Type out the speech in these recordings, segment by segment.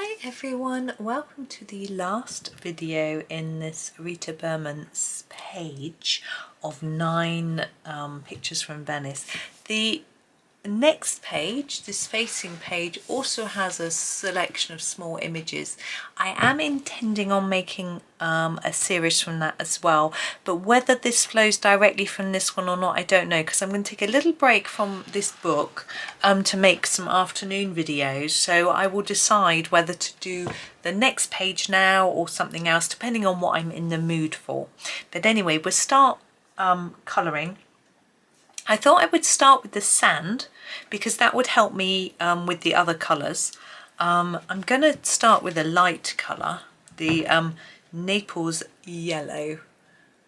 Hi everyone, welcome to the last video in this Rita Berman's page of 9 pictures from Venice. The next page, this facing page, also has a selection of small images. I am intending on making a series from that as well, but whether this flows directly from this one or not I don't know, because I'm going to take a little break from this book to make some afternoon videos, so I will decide whether to do the next page now or something else depending on what I'm in the mood for. But anyway, we'll start colouring. I thought I would start with the sand because that would help me with the other colours. I'm going to start with a light colour, the Naples yellow,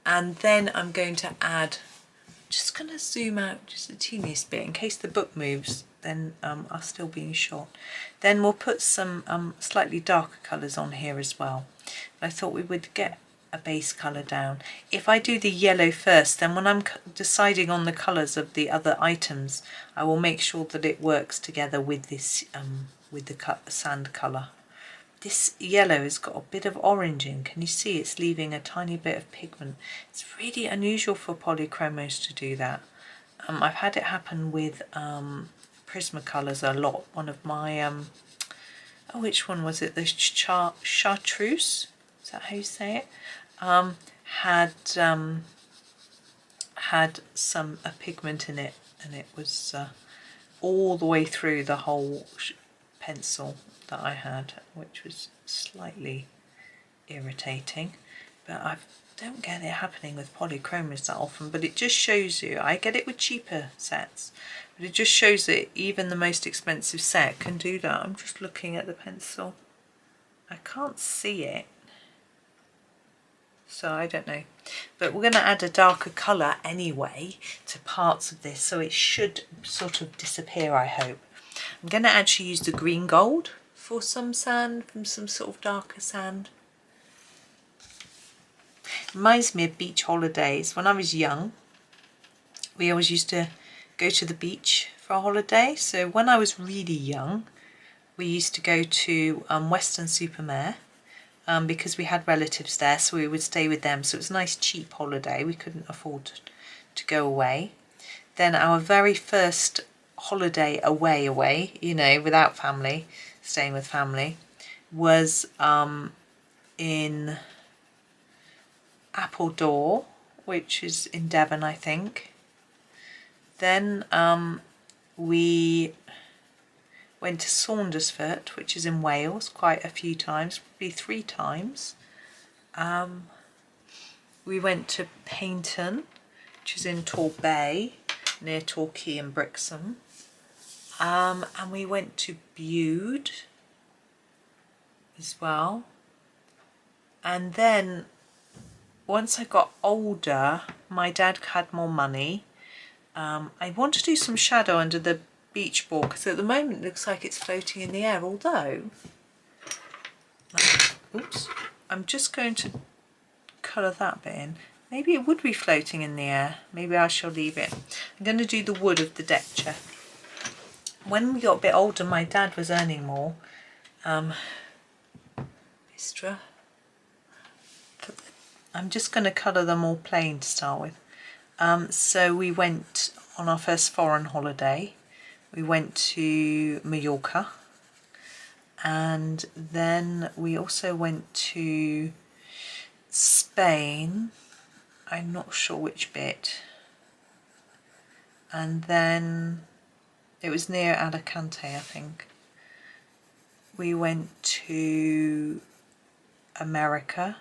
and then I'm going to add, just going to zoom out just the teeniest bit in case the book moves, then I'll still be in shot. Then we'll put some slightly darker colours on here as well. I thought we would get a base colour down. If I do the yellow first, then when I'm deciding on the colours of the other items, I will make sure that it works together with this with the sand colour. This yellow has got a bit of orange in. Can you see it's leaving a tiny bit of pigment? It's really unusual for Polychromos to do that. I've had it happen with Prismacolors a lot. One of my oh, which one was it? The chartreuse, is that how you say it? Had some pigment in it, and it was all the way through the whole pencil that I had, which was slightly irritating. But I don't get it happening with Polychromos that often, but it just shows you, I get it with cheaper sets, but it just shows that even the most expensive set can do that. I'm just looking at the pencil, I can't see it, so I don't know. But we're going to add a darker colour anyway to parts of this, so it should sort of disappear, I hope. I'm going to actually use the green gold for some sand, from some sort of darker sand. Reminds me of beach holidays. When I was young, we always used to go to the beach for a holiday. So when I was really young, we used to go to Weston-super-Mare because we had relatives there, so we would stay with them. So it was a nice cheap holiday. We couldn't afford to go away. Then our very first holiday away, you know, without family, staying with family, was in Appledore, which is in Devon, I think. Then we went to Saundersfoot, which is in Wales, quite a few times, probably 3 times. We went to Paynes, which is in Torbay, near Torquay and Brixham. And we went to Bude as well. And then once I got older, my dad had more money. I want to do some shadow under the beach ball because at the moment it looks like it's floating in the air, although, oops, I'm just going to colour that bit in. Maybe it would be floating in the air. Maybe I shall leave it. I'm going to do the wood of the deck chair. When we got a bit older, my dad was earning more. Bistre. I'm just going to colour them all plain to start with. So we went on our first foreign holiday. We went to Mallorca, and then we also went to Spain. I'm not sure which bit. And then it was near Alicante, I think. We went to America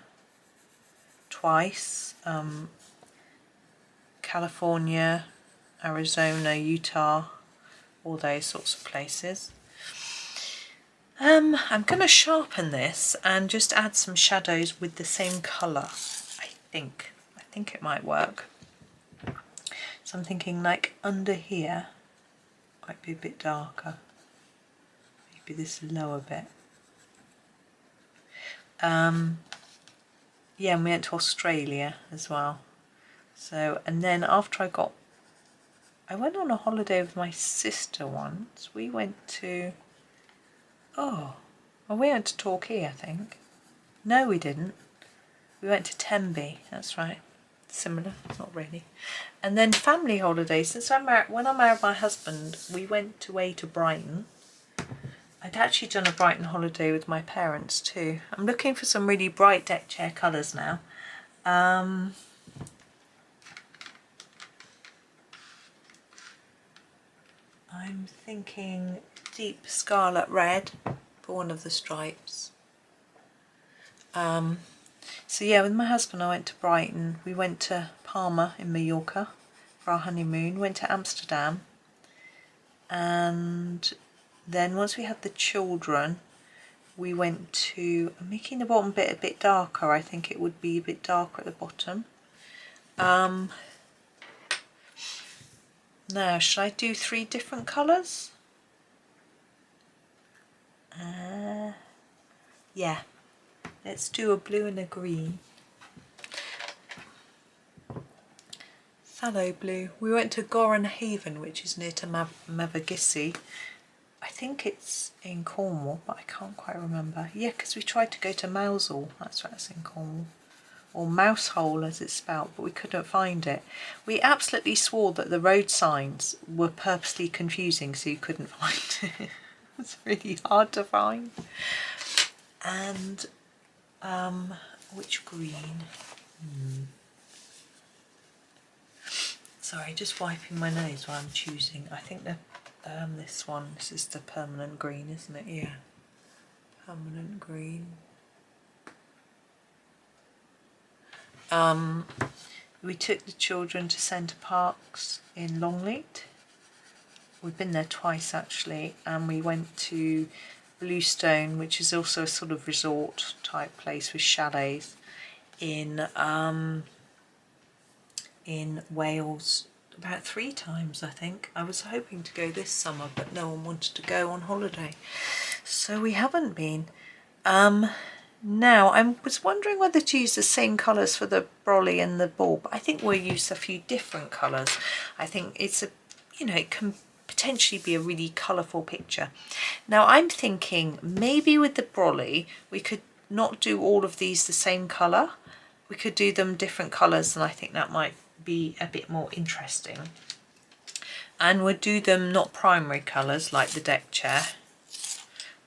twice, California, Arizona, Utah, all those sorts of places. I'm going to sharpen this and just add some shadows with the same colour, I think. I think it might work. So I'm thinking like under here, might be a bit darker. Maybe this lower bit. Yeah, and we went to Australia as well. So, and then after I went on a holiday with my sister once. We went to, oh, Well, we went to Torquay, I think. No, we didn't. We went to Tenby, that's right. Similar, not really. And then family holidays. Since when I married my husband, we went away to Brighton. I'd actually done a Brighton holiday with my parents too. I'm looking for some really bright deck chair colours now. I'm thinking deep scarlet red for one of the stripes. So yeah, with my husband I went to Brighton. We went to Palma in Mallorca for our honeymoon, went to Amsterdam, and then once we had the children we went to, I'm making the bottom bit a bit darker, I think it would be a bit darker at the bottom. Now should I do 3 different colours? Yeah, let's do a blue and a green. Phthalo blue. We went to Goran Haven, which is near to Mavagissy. I think it's in Cornwall, but I can't quite remember. Yeah, because we tried to go to Mousehole, that's right, it's in Cornwall. Or Mousehole as it's spelt, but we couldn't find it. We absolutely swore that the road signs were purposely confusing so you couldn't find it. It's really hard to find. And which green? Sorry, just wiping my nose while I'm choosing. I think that this one, this is the permanent green, isn't it? Yeah, permanent green. We took the children to Centre Parks in Longleat. We've been there twice actually, and we went to Bluestone, which is also a sort of resort type place with chalets in Wales about 3 times, I think. I was hoping to go this summer, but no one wanted to go on holiday, so we haven't been. Now I was wondering whether to use the same colours for the brolly and the ball, but I think we'll use a few different colours. I think it's a, you know, it can potentially be a really colourful picture. Now I'm thinking maybe with the brolly we could not do all of these the same colour. We could do them different colours, and I think that might be a bit more interesting. And we'll do them not primary colours like the deck chair.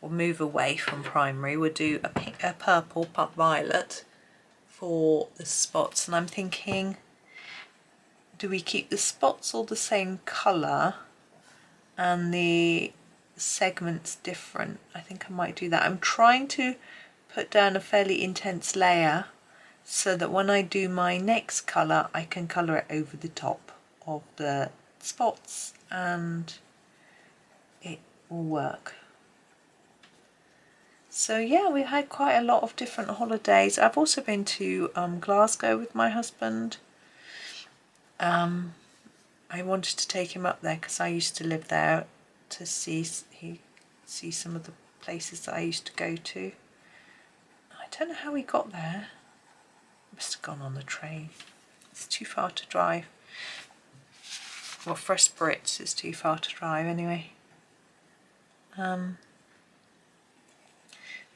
We'll move away from primary. We'll do a pink, a purple, but violet for the spots. And I'm thinking, do we keep the spots all the same colour and the segments different? I think I might do that. I'm trying to put down a fairly intense layer so that when I do my next colour I can colour it over the top of the spots and it will work. So yeah, we had quite a lot of different holidays. I've also been to Glasgow with my husband. I wanted to take him up there because I used to live there to see some of the places that I used to go to. I don't know how we got there. Must have gone on the train. It's too far to drive. Well, for us Brits it's too far to drive anyway. But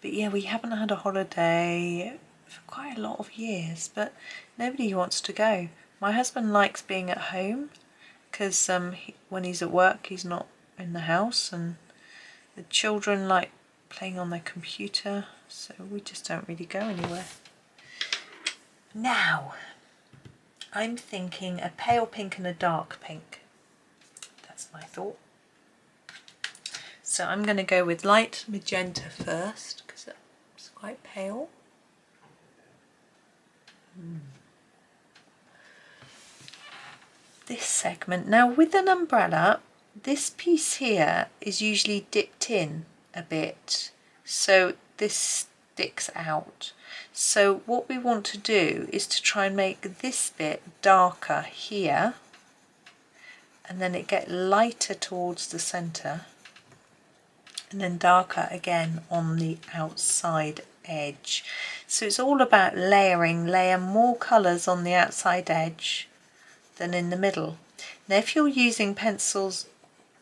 yeah, we haven't had a holiday for quite a lot of years, but nobody wants to go. My husband likes being at home because when he's at work he's not in the house, and the children like playing on their computer, so we just don't really go anywhere. Now, I'm thinking a pale pink and a dark pink. That's my thought. So I'm going to go with light magenta first because it's quite pale. This segment. Now with an umbrella, this piece here is usually dipped in a bit, so this sticks out. So what we want to do is to try and make this bit darker here, and then it get lighter towards the centre, and then darker again on the outside edge. So it's all about layering, layer more colours on the outside edge than in the middle. Now if you're using pencils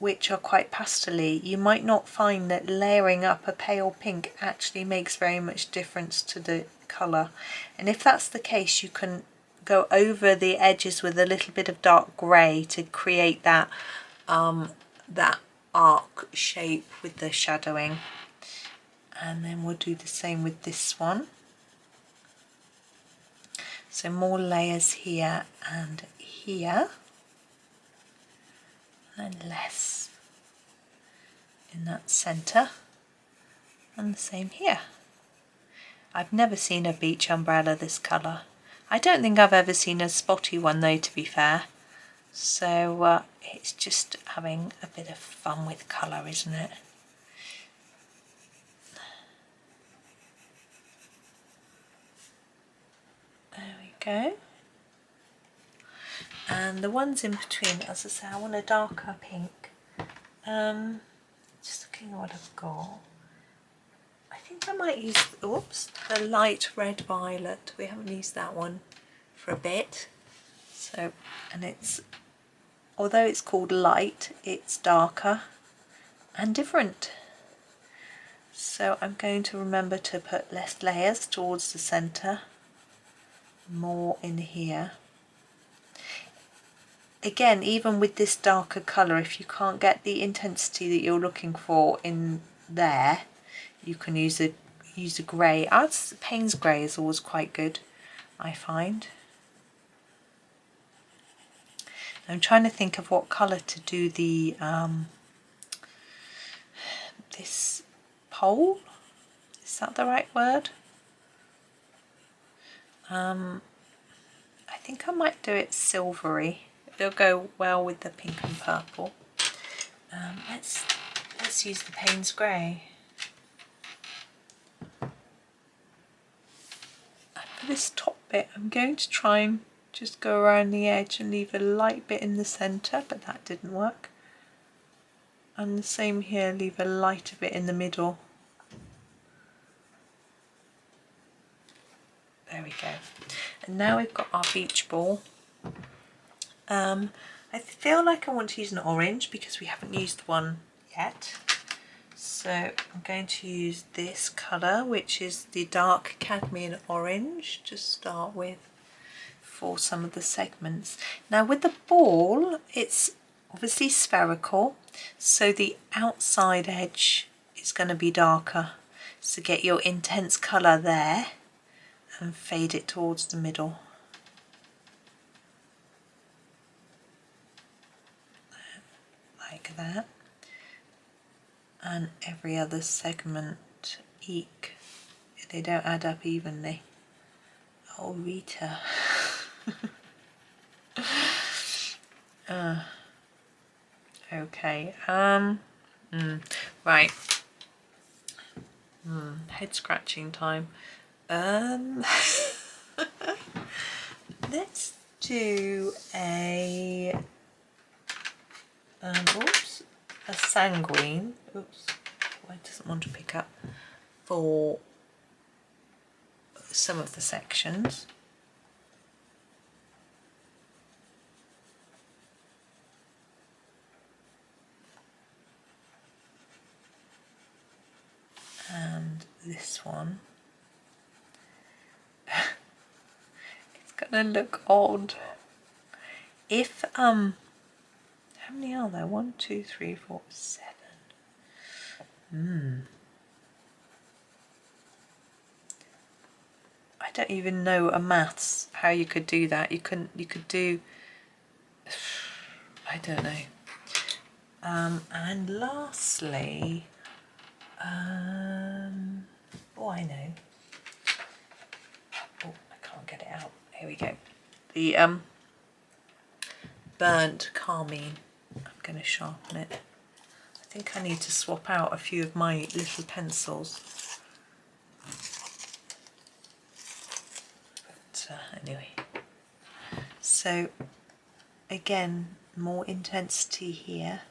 which are quite pastely, you might not find that layering up a pale pink actually makes very much difference to the colour. And if that's the case, you can go over the edges with a little bit of dark grey to create that that arc shape with the shadowing. And then we'll do the same with this one. So more layers here and here, and less in that centre, and the same here. I've never seen a beach umbrella this colour. I don't think I've ever seen a spotty one though, to be fair. So it's just having a bit of fun with colour, isn't it? There we go. And the ones in between, as I say, I want a darker pink. Just looking at what I've got. I think I might use, oops, the light red violet. We haven't used that one for a bit. So, and it's, although it's called light, it's darker and different. So I'm going to remember to put less layers towards the centre, more in here. Again, even with this darker colour, if you can't get the intensity that you're looking for in there, you can use a grey. Paynes grey is always quite good, I find. I'm trying to think of what colour to do the this pole. Is that the right word? I think I might do it silvery. It'll go well with the pink and purple. Let's use the Paynes grey. And for this top bit, I'm going to try and just go around the edge and leave a light bit in the centre, but that didn't work. And the same here, leave a lighter bit in the middle. There we go. And now we've got our beach ball. I feel like I want to use an orange because we haven't used one yet. So I'm going to use this colour, which is the dark cadmium orange, to start with for some of the segments. Now with the ball, it's obviously spherical, so the outside edge is going to be darker. So get your intense colour there and fade it towards the middle. Like that. And every other segment, eek, they don't add up evenly. Oh, Rita. Okay, right. Head scratching time. Let's do a oops, a sanguine. Oops, well, it doesn't want to pick up for some of the sections. And this one. It's gonna look odd. If how many are there? 1, 2, 3, 4, 7. I don't even know a maths how you could do that. You could do, I don't know. And lastly, oh, I know. Oh, I can't get it out. Here we go. The burnt carmine. I'm going to sharpen it. I think I need to swap out a few of my little pencils. But anyway. So again, more intensity here.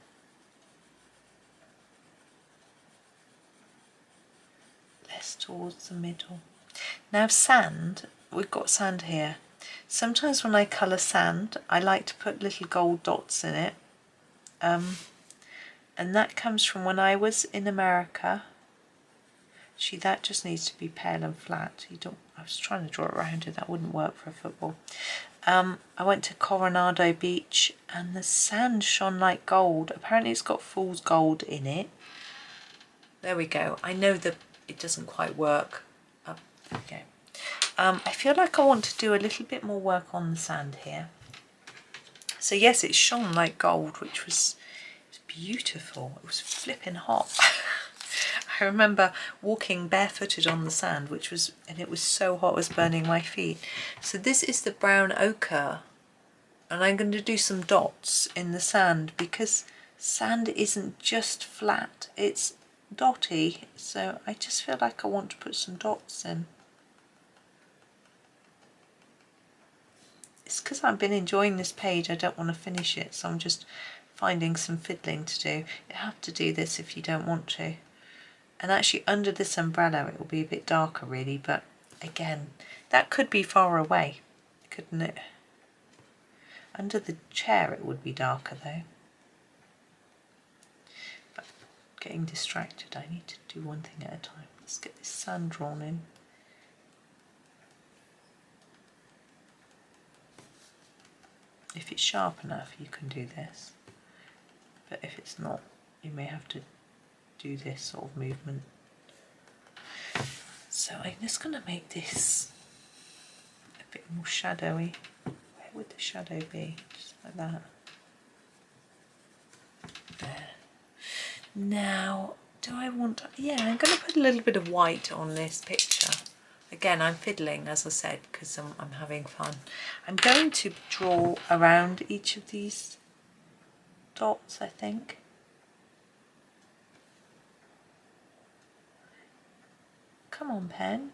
Less towards the middle. Now sand, we've got sand here. Sometimes when I colour sand, I like to put little gold dots in it. and that comes from when I was in America. See, that just needs to be pale and flat. You don't. I was trying to draw it around it. That wouldn't work for a football. I went to Coronado Beach and the sand shone like gold. Apparently it's got fool's gold in it. There we go. I know that it doesn't quite work. Oh, there we go. I feel like I want to do a little bit more work on the sand here. So yes, it shone like gold, which was beautiful. It was flipping hot. I remember walking barefooted on the sand, and it was so hot it was burning my feet. So this is the brown ochre, and I'm going to do some dots in the sand because sand isn't just flat, it's dotty. So I just feel like I want to put some dots in. It's because I've been enjoying this page, I don't want to finish it, so I'm just finding some fiddling to do. You have to do this if you don't want to. And actually under this umbrella it will be a bit darker really, but again, that could be far away, couldn't it? Under the chair it would be darker though. But getting distracted, I need to do one thing at a time. Let's get this sand drawn in. If it's sharp enough you can do this, but if it's not you may have to do this sort of movement. So I'm just going to make this a bit more shadowy. Where would the shadow be? Just like that. There. Now, do I want to, yeah, I'm going to put a little bit of white on this picture. Again, I'm fiddling, as I said, because I'm having fun. I'm going to draw around each of these dots, I think. Come on, pen.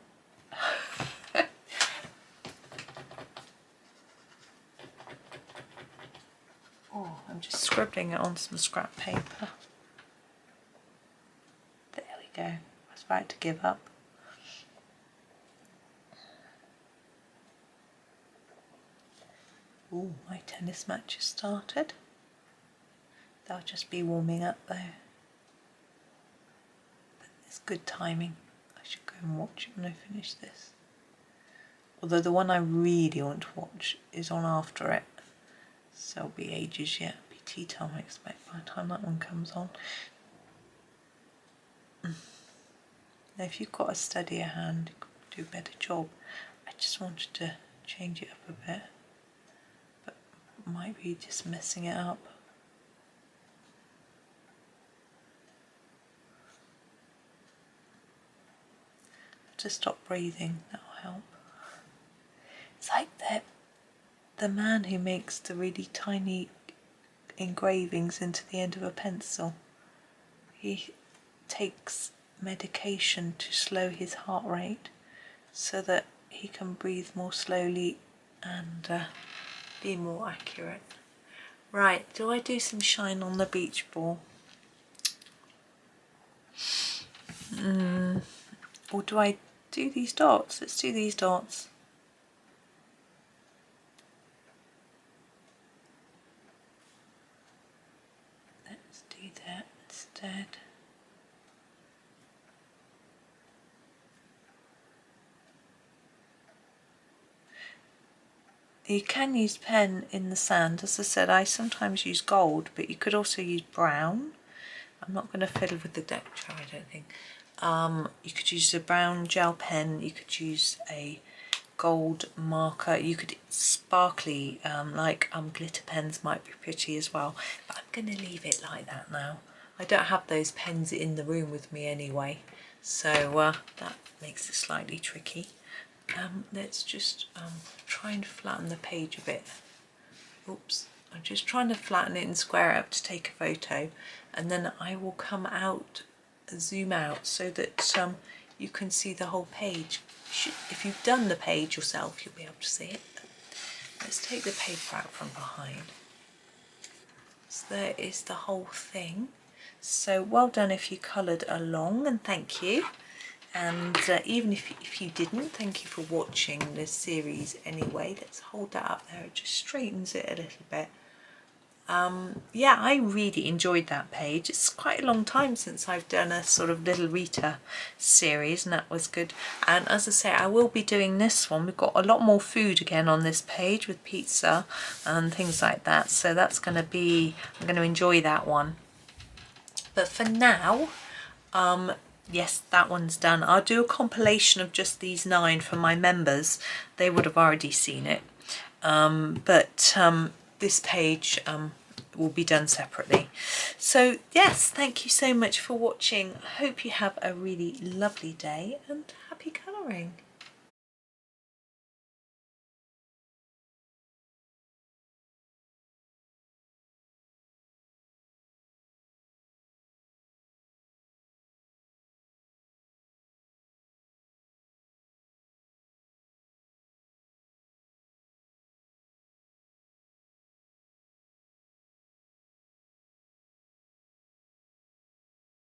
Oh, I'm just scribbling it on some scrap paper. There we go. I was about to give up. Oh, my tennis match has started. They'll just be warming up though. But it's good timing. I should go and watch it when I finish this. Although the one I really want to watch is on after it. So it'll be ages yet. It'll be tea time I expect by the time that one comes on. Now if you've got a steadier hand, you could do a better job. I just wanted to change it up a bit. But might be just messing it up. To stop breathing, that'll help. It's like the man who makes the really tiny engravings into the end of a pencil. He takes medication to slow his heart rate so that he can breathe more slowly and be more accurate. Right, do I do some shine on the beach ball? Or do I do these dots? Let's do these dots. Let's do that instead. You can use pen in the sand. As I said, I sometimes use gold, but you could also use brown. I'm not going to fiddle with the texture, I don't think. You could use a brown gel pen, you could use a gold marker, you could sparkly, like glitter pens might be pretty as well, but I'm going to leave it like that now. I don't have those pens in the room with me anyway, so that makes it slightly tricky. Let's just try and flatten the page a bit. Oops, I'm just trying to flatten it and square it up to take a photo, and then I will come out, zoom out so that you can see the whole page. If you've done the page yourself, you'll be able to see it. Let's take the paper out from behind. So there is the whole thing. So well done if you coloured along, and thank you. And even if you didn't, thank you for watching this series anyway. Let's hold that up there, it just straightens it a little bit. yeah, I really enjoyed that page. It's quite a long time since I've done a sort of little Rita series, and that was good. And as I say, I will be doing this one. We've got a lot more food again on this page with pizza and things like that, so that's going to be, I'm going to enjoy that one. But for now, yes, that one's done. I'll do a compilation of just these 9 for my members. They would have already seen it, but this page will be done separately. So yes, thank you so much for watching. I hope you have a really lovely day and happy colouring.